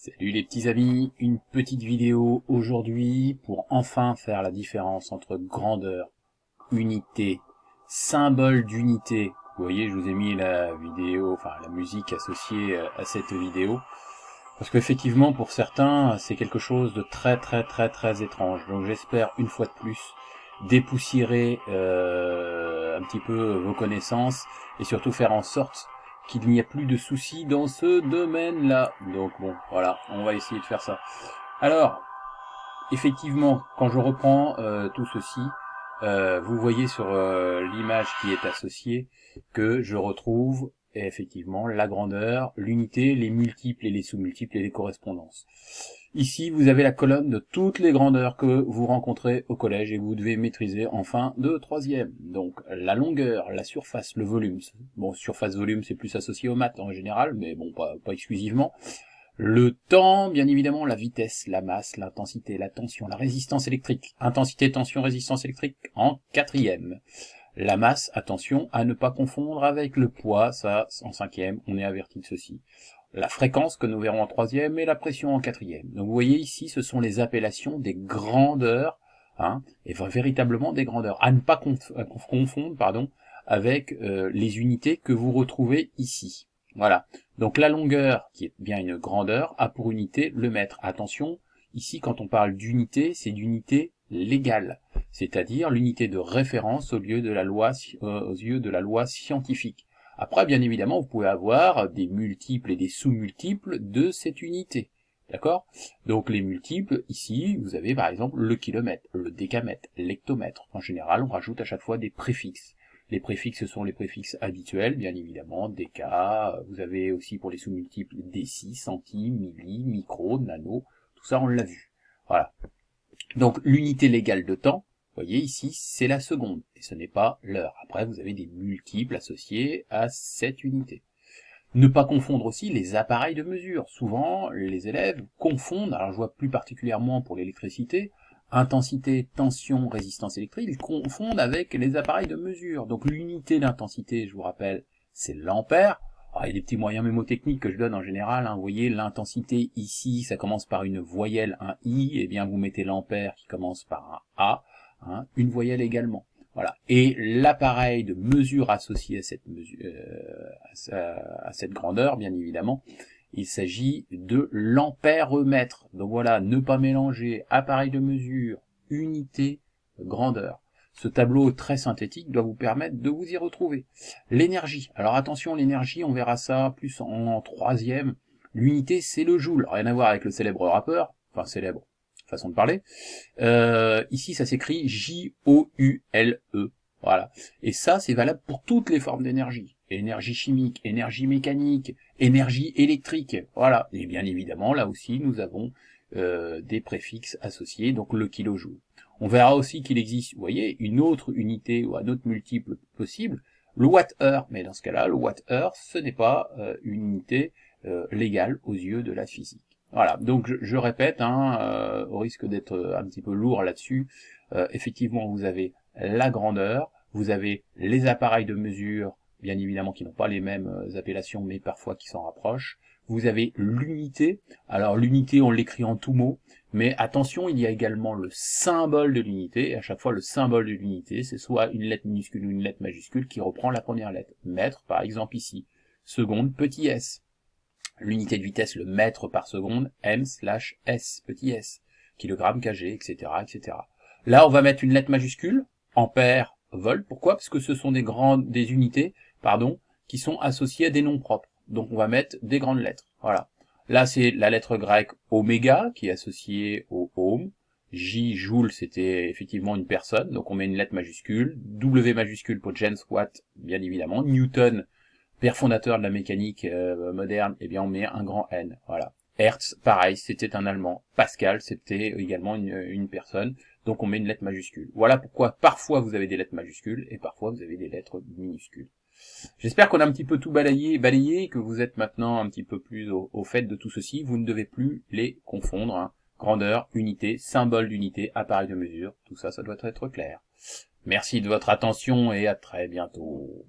Salut les petits amis, une petite vidéo aujourd'hui pour enfin faire la différence entre grandeur, unité, symbole d'unité. Vous voyez, je vous ai mis la vidéo, enfin la musique associée à cette vidéo, parce qu'effectivement pour certains c'est quelque chose de très étrange. Donc j'espère une fois de plus dépoussiérer un petit peu vos connaissances et surtout faire en sorte qu'il n'y a plus de soucis dans ce domaine-là. Donc bon, voilà, on va essayer de faire ça. Alors, effectivement, quand je reprends tout ceci, vous voyez sur l'image qui est associée que je retrouve effectivement la grandeur, l'unité, les multiples et les sous-multiples et les correspondances. Ici, vous avez la colonne de toutes les grandeurs que vous rencontrez au collège et que vous devez maîtriser en fin de troisième. Donc, la longueur, la surface, le volume. Bon, surface-volume, c'est plus associé aux maths en général, mais bon, pas exclusivement. Le temps, bien évidemment, la vitesse, la masse, l'intensité, la tension, la résistance électrique. Intensité, tension, résistance électrique en quatrième. La masse, attention à ne pas confondre avec le poids, ça, en cinquième, on est averti de ceci. La fréquence que nous verrons en troisième et la pression en quatrième. Donc vous voyez ici, ce sont les appellations des grandeurs, et véritablement des grandeurs. À ne pas confondre, avec les unités que vous retrouvez ici. Voilà. Donc la longueur, qui est bien une grandeur, a pour unité le mètre. Attention, ici quand on parle d'unité, c'est d'unité légale, c'est-à-dire l'unité de référence aux yeux de la loi scientifique. Après, bien évidemment, vous pouvez avoir des multiples et des sous-multiples de cette unité. D'accord? Donc les multiples, ici, vous avez par exemple le kilomètre, le décamètre, l'hectomètre. En général, on rajoute à chaque fois des préfixes. Les préfixes, ce sont les préfixes habituels, bien évidemment, déca, vous avez aussi pour les sous-multiples déci, centi, milli, micro, nano, tout ça on l'a vu. Voilà. Donc l'unité légale de temps, vous voyez ici, c'est la seconde, et ce n'est pas l'heure. Après, vous avez des multiples associés à cette unité. Ne pas confondre aussi les appareils de mesure. Souvent, les élèves confondent, alors je vois plus particulièrement pour l'électricité, intensité, tension, résistance électrique, ils confondent avec les appareils de mesure. Donc l'unité d'intensité, je vous rappelle, c'est l'ampère. Alors, il y a des petits moyens mémotechniques que je donne en général. Vous voyez, l'intensité ici, ça commence par une voyelle, un I, et bien vous mettez l'ampère qui commence par un A, une voyelle également. Voilà. Et l'appareil de mesure associé à cette mesure, à cette grandeur, bien évidemment, il s'agit de l'ampèremètre. Donc voilà, ne pas mélanger appareil de mesure, unité, grandeur. Ce tableau très synthétique doit vous permettre de vous y retrouver. L'énergie. Alors attention, l'énergie, on verra ça plus en troisième. L'unité, c'est le joule. Rien à voir avec le célèbre rappeur, enfin célèbre façon de parler. Ici, ça s'écrit J-O-U-L-E. Voilà. Et ça, c'est valable pour toutes les formes d'énergie. Énergie chimique, énergie mécanique, énergie électrique. Voilà. Et bien évidemment, là aussi, nous avons des préfixes associés, donc le kilojoule. On verra aussi qu'il existe, vous voyez, une autre unité ou un autre multiple possible, le watt-heure. Mais dans ce cas-là, le watt-heure, ce n'est pas une unité légale aux yeux de la physique. Voilà, donc je répète, au risque d'être un petit peu lourd là-dessus, effectivement vous avez la grandeur, vous avez les appareils de mesure, bien évidemment qui n'ont pas les mêmes appellations, mais parfois qui s'en rapprochent. Vous avez l'unité, alors l'unité on l'écrit en tout mot, mais attention, il y a également le symbole de l'unité, et à chaque fois le symbole de l'unité, c'est soit une lettre minuscule ou une lettre majuscule qui reprend la première lettre. Mètre, par exemple ici. Seconde, petit s. L'unité de vitesse, le mètre par seconde, m/s, petit s, kilogramme, kg, etc., etc. Là, on va mettre une lettre majuscule, ampère, volt. Pourquoi? Parce que ce sont des unités, qui sont associées à des noms propres. Donc, on va mettre des grandes lettres. Voilà. Là, c'est la lettre grecque oméga, qui est associée au ohm. J, joule, c'était effectivement une personne. Donc, on met une lettre majuscule. W majuscule pour James Watt, bien évidemment. Newton, père fondateur de la mécanique moderne, eh bien on met un grand N, voilà. Hertz, pareil, c'était un Allemand. Pascal, c'était également une personne, donc on met une lettre majuscule. Voilà pourquoi parfois vous avez des lettres majuscules et parfois vous avez des lettres minuscules. J'espère qu'on a un petit peu tout balayé, et que vous êtes maintenant un petit peu plus au fait de tout ceci. Vous ne devez plus les confondre. Grandeur, unité, symbole d'unité, appareil de mesure, tout ça, ça doit être clair. Merci de votre attention et à très bientôt.